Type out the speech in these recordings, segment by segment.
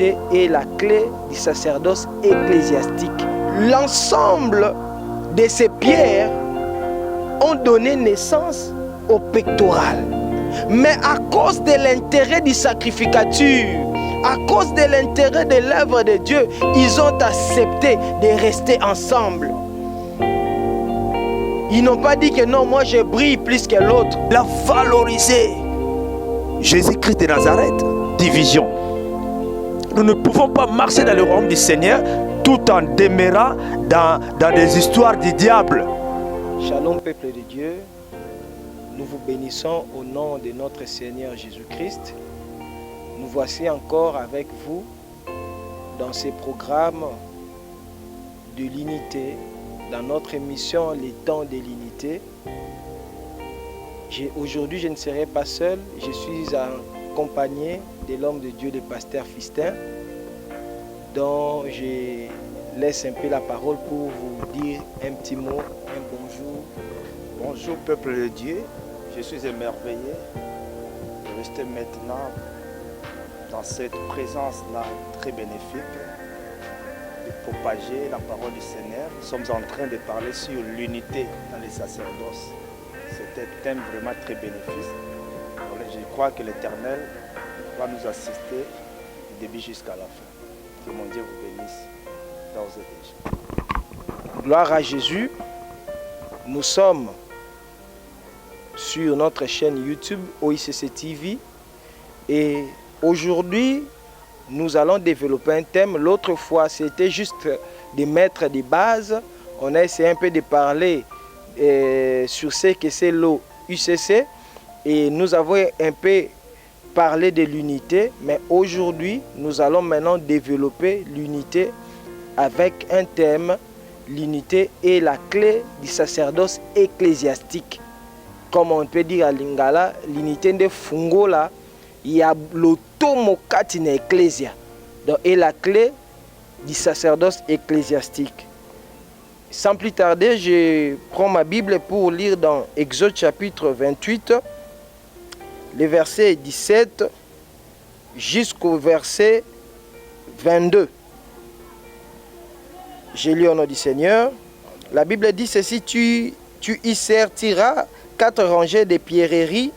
l'unité est la clé du sacerdoce ecclésiastique. L'ensemble de ces pierres ont donné naissance au pectoral. Mais à cause de l'intérêt du sacrificature, à cause de l'intérêt de l'œuvre de Dieu, ils ont accepté de rester ensemble. Ils n'ont pas dit que non, moi je brille plus que l'autre. Il a valorisé Jésus-Christ de Nazareth. Division. Nous ne pouvons pas marcher dans le royaume du Seigneur tout en demeurant dans des histoires du diable. Shalom peuple de Dieu, nous vous bénissons au nom de notre Seigneur Jésus-Christ. Nous voici encore avec vous dans ces programmes de l'unité, dans notre émission Les temps de l'unité. Aujourd'hui, je ne serai pas seul, je suis accompagné de l'homme de Dieu, le pasteur Fistin, dont je laisse un peu la parole pour vous dire un petit mot, un bonjour. Bonjour peuple de Dieu, je suis émerveillé de rester maintenant dans cette présence-là très bénéfique, de propager la parole du Seigneur. Nous sommes en train de parler sur l'unité dans les sacerdoces. C'est un thème vraiment très bénéfique. Je crois que l'Éternel va nous assister du début jusqu'à la fin. Que mon Dieu vous bénisse d'ores et déjà. Gloire à Jésus. Nous sommes sur notre chaîne YouTube OICC TV et aujourd'hui nous allons développer un thème. L'autre fois c'était juste de mettre des bases. On a essayé un peu de parler sur ce que c'est l'OICC et nous avons un peu parlé de l'unité, mais aujourd'hui nous allons maintenant développer l'unité avec un thème. L'unité est la clé du sacerdoce ecclésiastique. Comme on peut dire à Lingala, l'unité de Fungola, il y a l'automokati na ecclésia. Donc, est la clé du sacerdoce ecclésiastique. Sans plus tarder, je prends ma Bible pour lire dans Exode chapitre 28, les versets 17 jusqu'au verset 22. J'ai lu au nom du Seigneur. La Bible dit ceci, tu y sertiras 4 rangées de pierreries.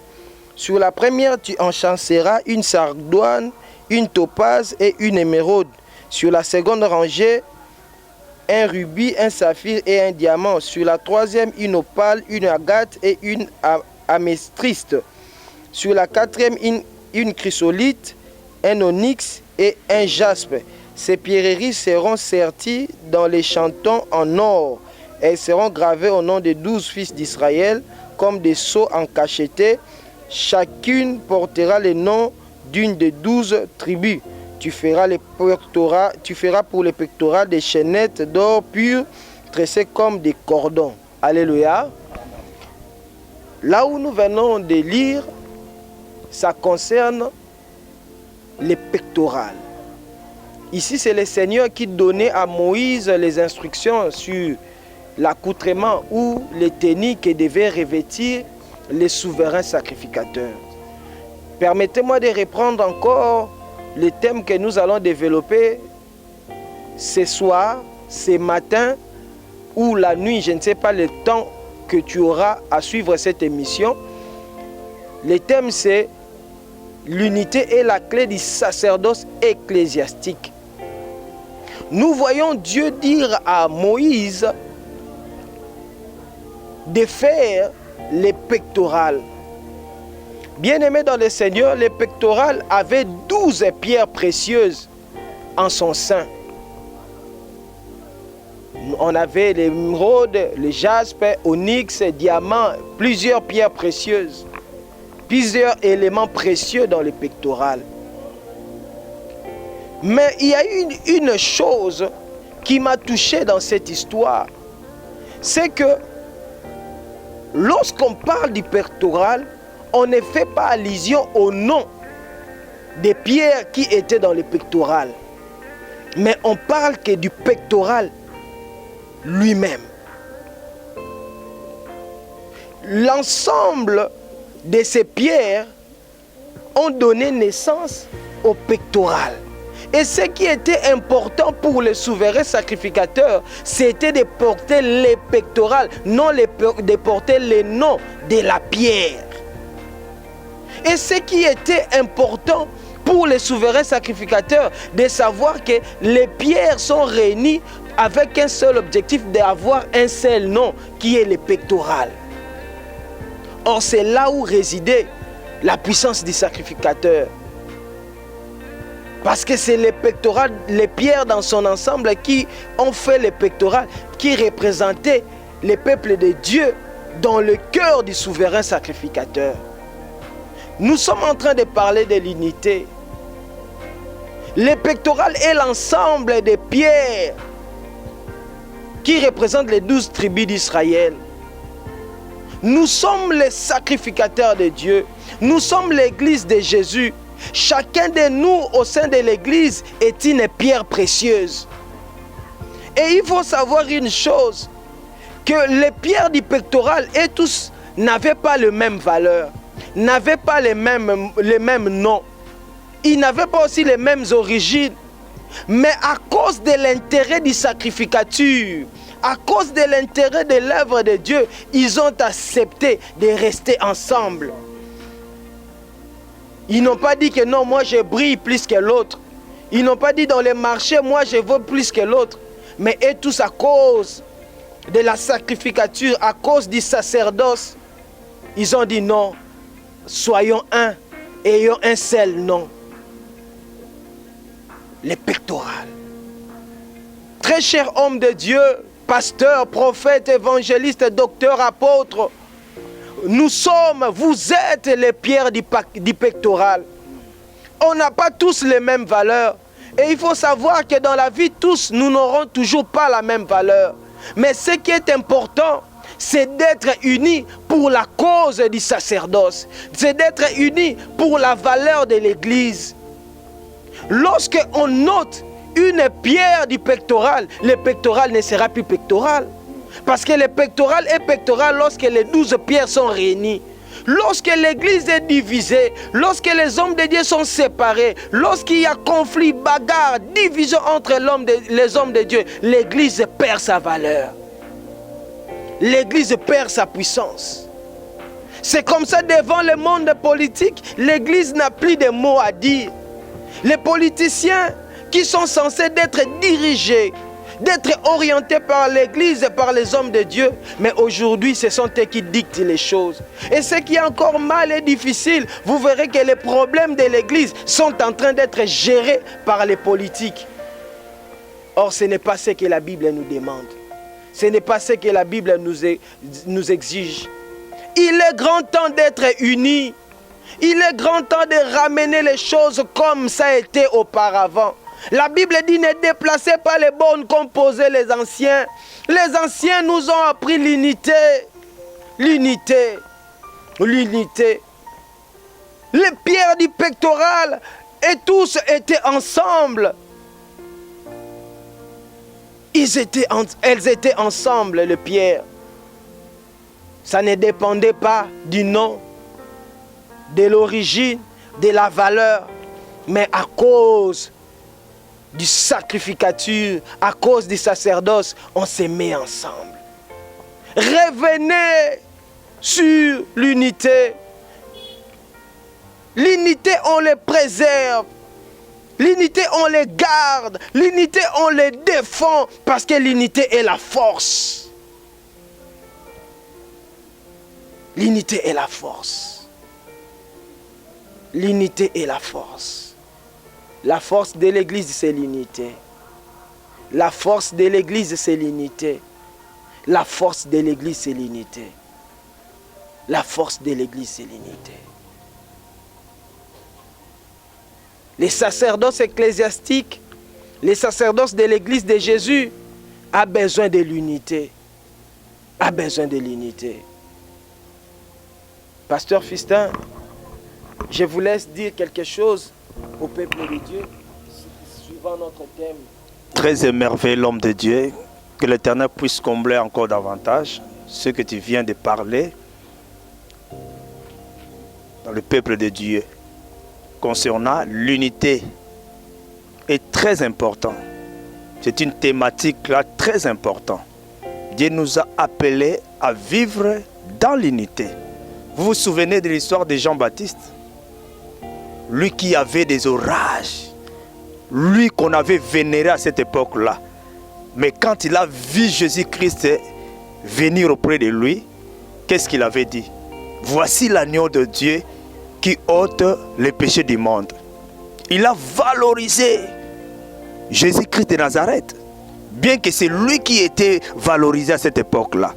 Sur la première, tu enchanceras une sardoine, une topaze et une émeraude. Sur la seconde rangée, un rubis, un saphir et un diamant. Sur la troisième, une opale, une agate et une améthyste. Sur la quatrième, une chrysolite, un onyx et un jaspe. Ces pierreries seront serties dans les chantons en or. Elles seront gravées au nom des 12 fils d'Israël comme des sceaux en cacheté. Chacune portera le nom d'une des 12 tribus. Tu feras pour les pectoraux des chaînettes d'or pur tressées comme des cordons. Alléluia. Là où nous venons de lire, ça concerne les pectorales. Ici, c'est le Seigneur qui donnait à Moïse les instructions sur l'accoutrement ou les tenues que devaient revêtir les souverains sacrificateurs. Permettez-moi de reprendre encore le thème que nous allons développer ce soir, ce matin ou la nuit. Je ne sais pas le temps que tu auras à suivre cette émission. Le thème, c'est l'unité est la clé du sacerdoce ecclésiastique. Nous voyons Dieu dire à Moïse de faire les pectorales. Bien-aimé dans le Seigneur, les pectorales avaient 12 pierres précieuses en son sein. On avait l'émeraude, le jaspe, onyx, diamant, plusieurs pierres précieuses, plusieurs éléments précieux dans les pectorales. Mais il y a une chose qui m'a touché dans cette histoire, c'est que lorsqu'on parle du pectoral, on ne fait pas allusion au nom des pierres qui étaient dans le pectoral, mais on parle que du pectoral lui-même. L'ensemble de ces pierres ont donné naissance au pectoral. Et ce qui était important pour le souverain sacrificateur, c'était de porter les pectorales, non de porter les noms de la pierre. Et ce qui était important pour les souverains sacrificateurs, de savoir que les pierres sont réunies avec un seul objectif d'avoir un seul nom, qui est le pectoral. Or, c'est là où résidait la puissance du sacrificateur. Parce que c'est les pectorales, les pierres dans son ensemble qui ont fait les pectorales, qui représentaient les peuples de Dieu dans le cœur du souverain sacrificateur. Nous sommes en train de parler de l'unité. Les pectorales est l'ensemble des pierres qui représentent les 12 tribus d'Israël. Nous sommes les sacrificateurs de Dieu. Nous sommes l'église de Jésus. Chacun de nous au sein de l'église est une pierre précieuse. Et il faut savoir une chose, que les pierres du pectoral et tous n'avaient pas la même valeur, n'avaient pas les mêmes noms. Ils n'avaient pas aussi les mêmes origines. Mais à cause de l'intérêt du sacrificature, à cause de l'intérêt de l'œuvre de Dieu, ils ont accepté de rester ensemble. Ils n'ont pas dit que non, moi je brille plus que l'autre. Ils n'ont pas dit dans les marchés, moi je vaux plus que l'autre. Mais et tous à cause de la sacrificature, à cause du sacerdoce, ils ont dit non, soyons un, ayons un seul nom. Les pectorales. Très cher homme de Dieu, pasteur, prophète, évangéliste, docteur, apôtre, nous sommes, vous êtes les pierres du pectoral. On n'a pas tous les mêmes valeurs. Et il faut savoir que dans la vie, tous, nous n'aurons toujours pas la même valeur. Mais ce qui est important, c'est d'être unis pour la cause du sacerdoce. C'est d'être unis pour la valeur de l'Église. Lorsque on note une pierre du pectoral, le pectoral ne sera plus pectoral. Parce que le pectoral est pectoral lorsque les 12 pierres sont réunies. Lorsque l'église est divisée, lorsque les hommes de Dieu sont séparés, lorsqu'il y a conflit, bagarre, division entre les hommes de Dieu, l'église perd sa valeur. L'église perd sa puissance. C'est comme ça devant le monde politique, l'église n'a plus de mots à dire. Les politiciens qui sont censés être dirigés, d'être orientés par l'église et par les hommes de Dieu, mais aujourd'hui ce sont eux qui dictent les choses. Et ce qui est encore mal et difficile, vous verrez que les problèmes de l'église sont en train d'être gérés par les politiques. Or ce n'est pas ce que la Bible nous demande. Ce n'est pas ce que la Bible nous exige. Il est grand temps d'être unis. Il est grand temps de ramener les choses comme ça a été auparavant. La Bible dit ne déplacez pas les bornes comme posaient les anciens. Les anciens nous ont appris l'unité. L'unité. L'unité. Les pierres du pectoral et tous étaient ensemble. Elles étaient ensemble, les pierres. Ça ne dépendait pas du nom, de l'origine, de la valeur, mais à cause du sacrificature, à cause du sacerdoce, on se met ensemble. Revenez sur l'unité. L'unité, on les préserve. L'unité, on les garde. L'unité, on les défend parce que l'unité est la force. L'unité est la force. L'unité est la force. La force de l'église, c'est l'unité. La force de l'église, c'est l'unité. La force de l'église, c'est l'unité. La force de l'église, c'est l'unité. Les sacerdoces ecclésiastiques, les sacerdoces de l'église de Jésus a besoin de l'unité. A besoin de l'unité. Pasteur Fistin, je vous laisse dire quelque chose au peuple de Dieu, suivant notre thème. Très émerveillé l'homme de Dieu, que l'Éternel puisse combler encore davantage ce que tu viens de parler dans le peuple de Dieu concernant l'unité est très important. C'est une thématique là très importante. Dieu nous a appelés à vivre dans l'unité. Vous vous souvenez de l'histoire de Jean-Baptiste? Lui qui avait des orages. Lui qu'on avait vénéré à cette époque-là. Mais quand il a vu Jésus-Christ venir auprès de lui, qu'est-ce qu'il avait dit? Voici l'agneau de Dieu qui ôte les péchés du monde. Il a valorisé Jésus-Christ de Nazareth, bien que c'est lui qui était valorisé à cette époque-là.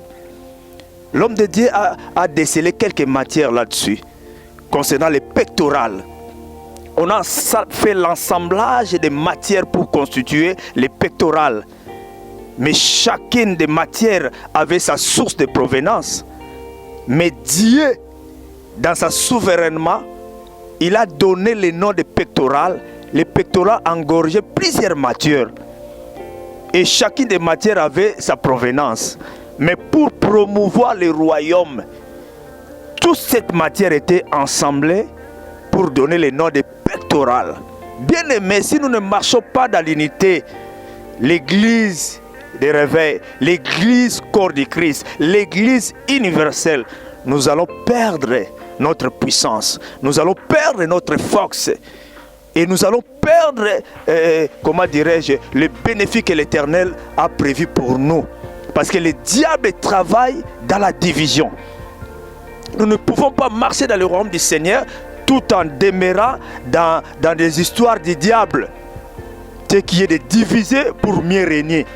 L'homme de Dieu a décelé quelques matières là-dessus, concernant les pectorales. On a fait l'assemblage des matières pour constituer les pectorales. Mais chacune des matières avait sa source de provenance. Mais Dieu, dans sa souveraineté, il a donné le nom de pectorales. Les pectorales engorgeaient plusieurs matières. Et chacune des matières avait sa provenance. Mais pour promouvoir le royaume, toute cette matière était assemblée pour donner le nom de pectorales. Bien aimé, si nous ne marchons pas dans l'unité, l'église de réveil, l'église corps du Christ, l'église universelle, nous allons perdre notre puissance, nous allons perdre notre force et nous allons perdre, comment dirais-je, le bénéfice que l'Éternel a prévu pour nous. Parce que le diable travaille dans la division. Nous ne pouvons pas marcher dans le royaume du Seigneur tout en demeurant dans des histoires du diable. Ce qui est de diviser pour mieux régner.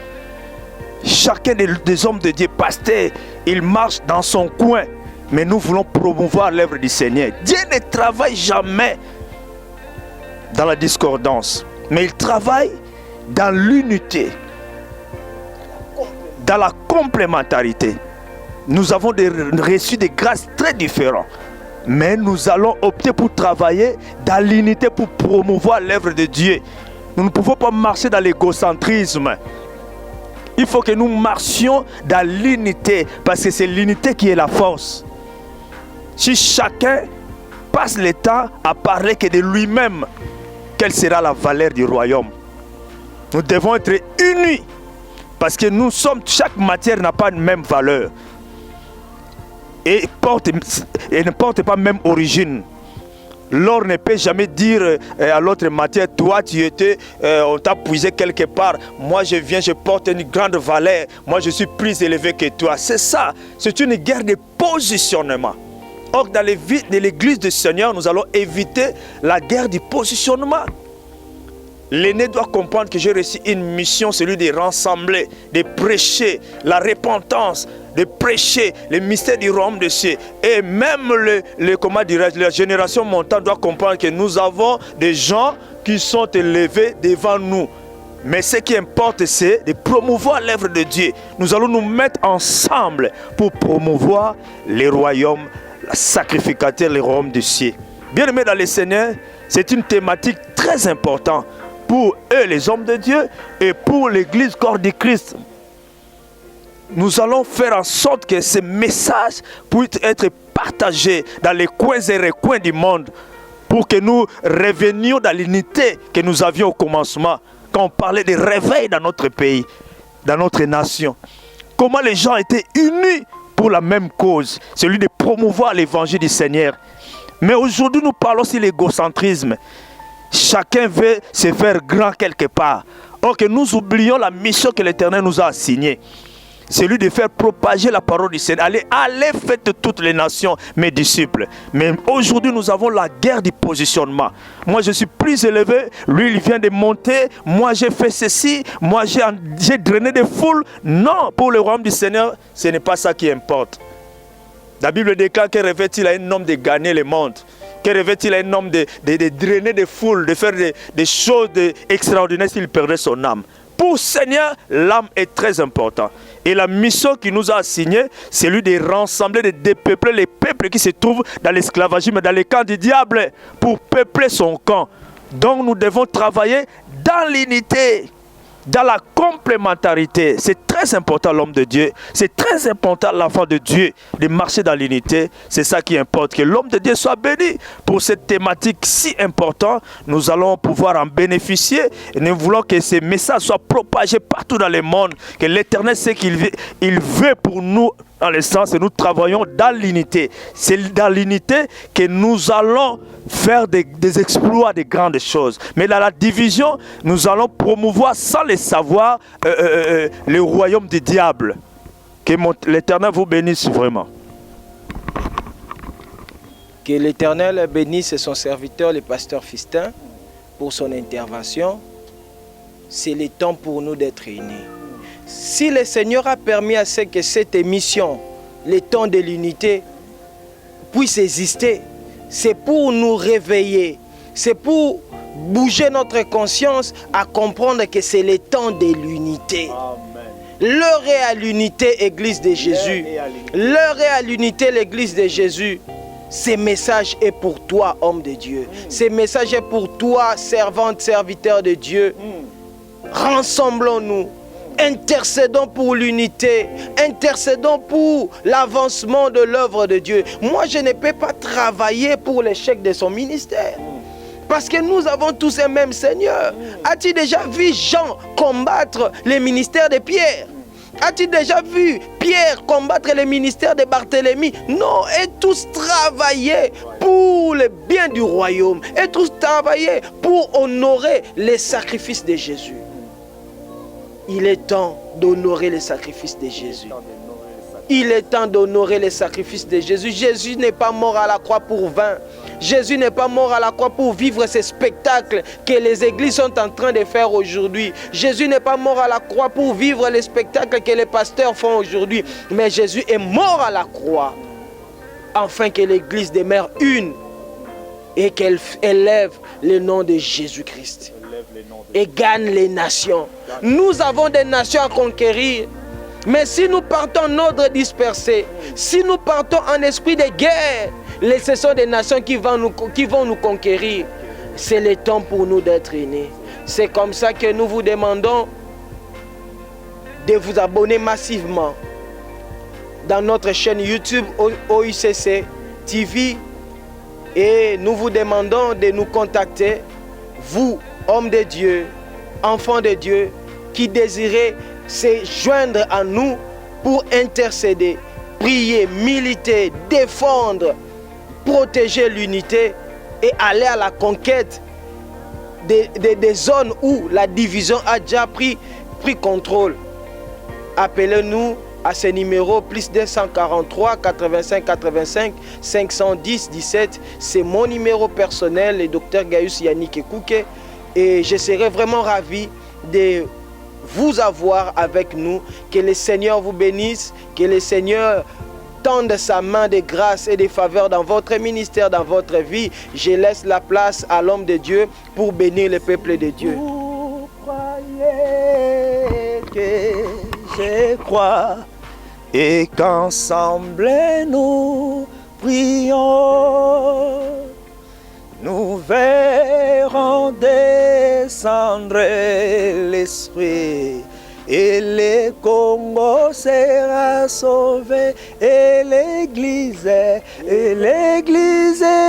Chacun des hommes de Dieu, pasteur, il marche dans son coin. Mais nous voulons promouvoir l'œuvre du Seigneur. Dieu ne travaille jamais dans la discordance. Mais il travaille dans l'unité. Dans la complémentarité. Nous avons reçu des grâces très différentes. Mais nous allons opter pour travailler dans l'unité pour promouvoir l'œuvre de Dieu. Nous ne pouvons pas marcher dans l'égocentrisme. Il faut que nous marchions dans l'unité, parce que c'est l'unité qui est la force. Si chacun passe le temps à parler que de lui-même, quelle sera la valeur du royaume? Nous devons être unis, parce que nous sommes, chaque matière n'a pas une même valeur. Et ne porte pas même origine. L'or ne peut jamais dire à l'autre matière, toi tu étais, on t'a puisé quelque part, moi je viens, je porte une grande valeur, moi je suis plus élevé que toi. C'est ça, c'est une guerre de positionnement. Or dans l'église du Seigneur, nous allons éviter la guerre du positionnement. L'aîné doit comprendre que j'ai reçu une mission, celui de rassembler, de prêcher la repentance, de prêcher le mystère du royaume de cieux. Et même comment dirais-je, la génération montante doit comprendre que nous avons des gens qui sont élevés devant nous. Mais ce qui importe, c'est de promouvoir l'œuvre de Dieu. Nous allons nous mettre ensemble pour promouvoir les royaumes, la sacrificateur, les royaumes de cieux. Bien aimé dans le Seigneur, c'est une thématique très importante pour eux, les hommes de Dieu, et pour l'église corps du Christ. Nous allons faire en sorte que ce message puisse être partagé dans les coins et recoins du monde, pour que nous revenions dans l'unité que nous avions au commencement, quand on parlait de réveil dans notre pays, dans notre nation. Comment les gens étaient unis pour la même cause, celui de promouvoir l'évangile du Seigneur. Mais aujourd'hui, nous parlons sur l'égocentrisme. Chacun veut se faire grand quelque part. Or que nous oublions la mission que l'Éternel nous a assignée. Celui de faire propager la parole du Seigneur. Allez, faites toutes les nations, mes disciples. Mais aujourd'hui, nous avons la guerre du positionnement. Moi, je suis plus élevé. Lui, il vient de monter. Moi, j'ai fait ceci. Moi, j'ai drainé des foules. Non, pour le royaume du Seigneur, ce n'est pas ça qui importe. La Bible déclare que revêt-il à un homme de gagner le monde? Que revêt-il à un homme de drainer des foules, de faire des choses extraordinaires s'il perdait son âme? Pour le Seigneur, l'âme est très importante. Et la mission qu'il nous a assignée, c'est lui de rassembler, de dépeupler les peuples qui se trouvent dans l'esclavagisme, dans les camps du diable, pour peupler son camp. Donc nous devons travailler dans l'unité. dans la complémentarité. C'est très important l'homme de Dieu, c'est très important l'enfant de Dieu de marcher dans l'unité. C'est ça qui importe, que l'homme de Dieu soit béni. Pour cette thématique si importante, nous allons pouvoir en bénéficier et nous voulons que ces messages soient propagés partout dans le monde, que l'Éternel sait qu'il veut pour nous dans le sens que nous travaillons dans l'unité. C'est dans l'unité que nous allons faire des exploits, des grandes choses. Mais dans la division, nous allons promouvoir sans le savoir le royaume du diable. Que l'Éternel vous bénisse vraiment. Que l'Éternel bénisse son serviteur, le pasteur Fistin, pour son intervention. C'est le temps pour nous d'être unis. Si le Seigneur a permis à ce que cette émission, le temps de l'unité, puisse exister, c'est pour nous réveiller, c'est pour bouger notre conscience à comprendre que c'est le temps de l'unité. L'heure est à l'unité, Église de Jésus. L'heure est à l'unité, l'Église de Jésus. Ce message est pour toi, homme de Dieu. Ce message est pour toi, servante, serviteur de Dieu. Rassemblons-nous. Intercédons pour l'unité, intercédons pour l'avancement de l'œuvre de Dieu. Moi, je ne peux pas travailler pour l'échec de son ministère. Parce que nous avons tous un même Seigneur. As-tu déjà vu Jean combattre le ministère de Pierre? As-tu déjà vu Pierre combattre le ministère de Barthélemy? Non, et tous travailler pour le bien du royaume. Et tous travailler pour honorer les sacrifices de Jésus. Il est temps d'honorer les sacrifices de Jésus. Il est temps d'honorer les sacrifices de Jésus. Jésus n'est pas mort à la croix pour vain. Jésus n'est pas mort à la croix pour vivre ces spectacles que les églises sont en train de faire aujourd'hui. Jésus n'est pas mort à la croix pour vivre les spectacles que les pasteurs font aujourd'hui. Mais Jésus est mort à la croix afin que l'église demeure une et qu'elle élève le nom de Jésus-Christ et gagne les nations. Nous avons des nations à conquérir. Mais si nous partons en ordre dispersé, si nous partons en esprit de guerre, ce sont des nations qui vont nous conquérir. C'est le temps pour nous d'être unis. C'est comme ça que nous vous demandons de vous abonner massivement dans notre chaîne YouTube OUCC TV. Et nous vous demandons de nous contacter, vous, hommes de Dieu, enfants de Dieu, qui désirez se joindre à nous pour intercéder, prier, militer, défendre, protéger l'unité et aller à la conquête des zones où la division a déjà pris contrôle. Appelez-nous à ce numéro plus 243 85 85 510 17. C'est mon numéro personnel, le docteur Gaius Yannick Ekouke. Et je serai vraiment ravi de vous avoir avec nous. Que le Seigneur vous bénisse, que le Seigneur tende sa main de grâce et de faveur dans votre ministère, dans votre vie. Je laisse la place à l'homme de Dieu pour bénir le peuple de Dieu. Vous croyez que je crois et qu'ensemble nous prions, nous verrons descendre l'Esprit et le Congo sera sauvé et l'Église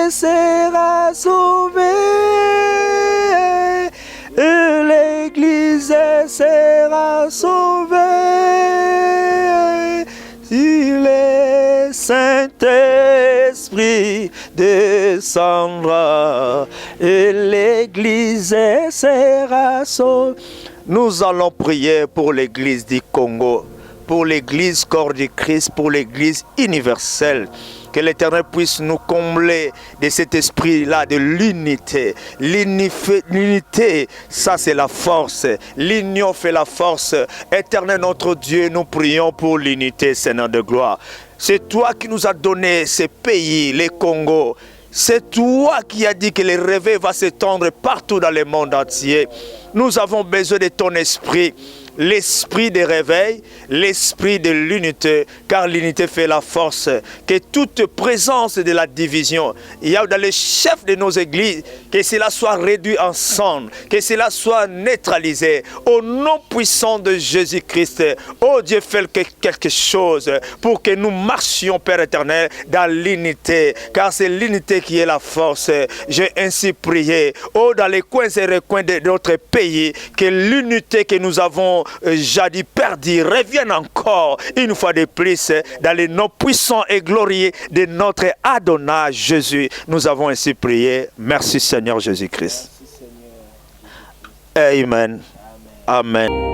sera sauvée et l'Église sera sauvée si le Saint-Esprit descendra et l'Église sera sauvée. Nous allons prier pour l'Église du Congo, pour l'Église corps du Christ, pour l'Église universelle. Que l'Éternel puisse nous combler de cet esprit-là, de l'unité. L'unité, ça c'est la force. L'union fait la force. Éternel notre Dieu, nous prions pour l'unité, Seigneur de gloire. C'est toi qui nous as donné ces pays, les Congo. C'est toi qui as dit que le réveil va s'étendre partout dans le monde entier. Nous avons besoin de ton esprit. L'esprit de réveil, l'esprit de l'unité, car l'unité fait la force. Que toute présence de la division, il y a dans les chefs de nos églises, que cela soit réduit ensemble, que cela soit neutralisé. Au nom puissant de Jésus-Christ, oh Dieu, fais quelque chose pour que nous marchions, Père éternel, dans l'unité, car c'est l'unité qui est la force. J'ai ainsi prié, oh, dans les coins et recoins de notre pays, que l'unité que nous avons jadis perdu revienne encore une fois de plus dans les noms puissants et glorieux de notre Adonai Jésus. Nous avons ainsi prié. Merci Seigneur Jésus-Christ. Amen. Amen.